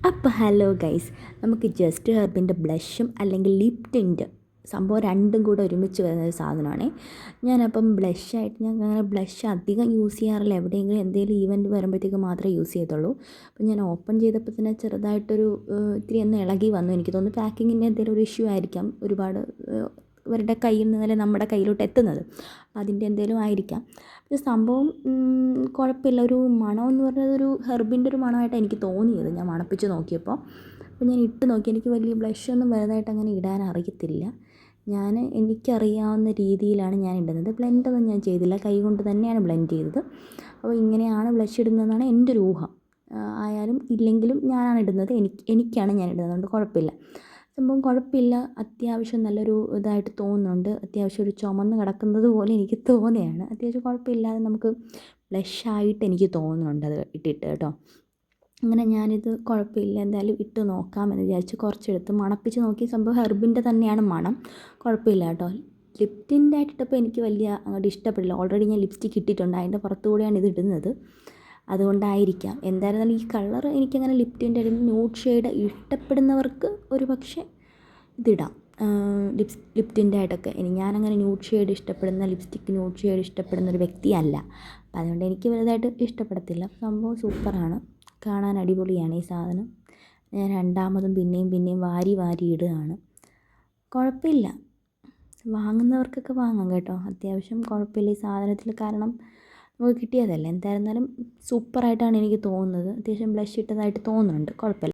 അപ്പോൾ hello guys, നമുക്ക് just ഹെർബിൻ്റെ ബ്ലഷും അല്ലെങ്കിൽ ലിപ് ടിൻറ്റ് സംഭവം രണ്ടും കൂടെ ഒരുമിച്ച് വരുന്ന ഒരു സാധനമാണ്. ഞാനപ്പം ബ്ലഷായിട്ട് ഞാൻ അങ്ങനെ ബ്ലഷ് അധികം യൂസ് ചെയ്യാറില്ല. എവിടെയെങ്കിലും എന്തെങ്കിലും ഈവൻറ്റ് വരുമ്പോഴത്തേക്ക് മാത്രമേ യൂസ് ചെയ്യത്തുള്ളൂ. അപ്പോൾ ഞാൻ ഓപ്പൺ ചെയ്തപ്പോൾ തന്നെ ചെറുതായിട്ടൊരു ഇത്തിരി ഒന്ന് ഇളകി വന്നു. എനിക്ക് തോന്നുന്നു പാക്കിങ്ങിൻ്റെ എന്തെങ്കിലും ഒരു ഇഷ്യൂ ആയിരിക്കാം. ഒരുപാട് ഇവരുടെ കയ്യിൽ നിന്നല്ലേ നമ്മുടെ കയ്യിലോട്ട് എത്തുന്നത്, അതിൻ്റെ എന്തെങ്കിലും ആയിരിക്കാം. പക്ഷേ സംഭവം കുഴപ്പമില്ല. ഒരു മണം എന്ന് പറയുന്നത് ഒരു ഹെർബിൻ്റെ ഒരു മണമായിട്ടാണ് എനിക്ക് തോന്നിയത് ഞാൻ മണപ്പിച്ച് നോക്കിയപ്പോൾ. അപ്പോൾ ഞാൻ ഇട്ട് നോക്കി. എനിക്ക് വലിയ ബ്ലഷൊന്നും വലുതായിട്ട് അങ്ങനെ ഇടാൻ അറിയത്തില്ല. എനിക്കറിയാവുന്ന രീതിയിലാണ് ഞാൻ ഇടുന്നത്. ബ്ലെൻഡൊന്നും ഞാൻ ചെയ്തില്ല, കൈ കൊണ്ട് തന്നെയാണ് ബ്ലെൻഡ് ചെയ്തത്. അപ്പോൾ ഇങ്ങനെയാണ് ബ്ലഷ് ഇടുന്നതെന്നാണ് എൻ്റെ ഒരു ഊഹം. ആയാലും ഇല്ലെങ്കിലും ഞാനാണ് ഇടുന്നത്, എനിക്കാണ് ഞാൻ ഇടുന്നത്, അതുകൊണ്ട് കുഴപ്പമില്ല. സംഭവം കുഴപ്പമില്ല. അത്യാവശ്യം നല്ലൊരു ഇതായിട്ട് തോന്നുന്നുണ്ട്. അത്യാവശ്യം ഒരു ചുമന്ന് കിടക്കുന്നത് പോലെ എനിക്ക് തോന്നുകയാണ്. അത്യാവശ്യം കുഴപ്പമില്ലാതെ നമുക്ക് ബ്ലഷായിട്ട് എനിക്ക് തോന്നുന്നുണ്ട് അത് ഇട്ടിട്ട് കേട്ടോ. അങ്ങനെ ഞാനിത് കുഴപ്പമില്ല, എന്തായാലും ഇട്ട് നോക്കാമെന്ന് വിചാരിച്ച് കുറച്ചെടുത്ത് മണപ്പിച്ച് നോക്കി. സംഭവം ഹെർബിൻ്റെ തന്നെയാണ് മണം, കുഴപ്പമില്ല കേട്ടോ. ലിപ് ടിൻ്റായിട്ട് ഇട്ടപ്പോൾ എനിക്ക് വലിയ അങ്ങോട്ട് ഇഷ്ടപ്പെടില്ല. ഓൾറെഡി ഞാൻ ലിപ്സ്റ്റിക്ക് ഇട്ടിട്ടുണ്ട്, അതിൻ്റെ പുറത്തുകൂടെയാണ് ഇത് ഇടുന്നത്, അതുകൊണ്ടായിരിക്കാം. എന്തായിരുന്നാലും ഈ കളർ എനിക്കങ്ങനെ ലിപ് ടിൻ്റ് അടിക്കുമ്പോൾ ന്യൂഡ് ഷെയ്ഡ് ഇഷ്ടപ്പെടുന്നവർക്ക് ഒരു പക്ഷേ ഇതിടാം, ലിപ് ടിൻ്റായിട്ടൊക്കെ. ഞാനങ്ങനെ ന്യൂഡ് ഷെയ്ഡ് ഇഷ്ടപ്പെടുന്ന ലിപ്സ്റ്റിക്ക് ന്യൂഡ് ഷെയ്ഡ് ഇഷ്ടപ്പെടുന്ന ഒരു വ്യക്തിയല്ല. അപ്പം അതുകൊണ്ട് എനിക്ക് വലുതായിട്ട് ഇഷ്ടപ്പെടത്തില്ല. സംഭവം സൂപ്പറാണ്, കാണാൻ അടിപൊളിയാണ് ഈ സാധനം. ഞാൻ രണ്ടാമതും പിന്നെയും വാരി ഇടുകയാണ്. കുഴപ്പമില്ല, വാങ്ങുന്നവർക്കൊക്കെ വാങ്ങാം കേട്ടോ. അത്യാവശ്യം കുഴപ്പമില്ല ഈ സാധനത്തിൽ, കാരണം നമുക്ക് കിട്ടിയതല്ലേ. എന്തായിരുന്നാലും സൂപ്പറായിട്ടാണ് എനിക്ക് തോന്നുന്നത്. അത്യാവശ്യം ബ്ലഷ് ഇട്ടതായിട്ട് തോന്നുന്നുണ്ട്, കുഴപ്പമില്ല.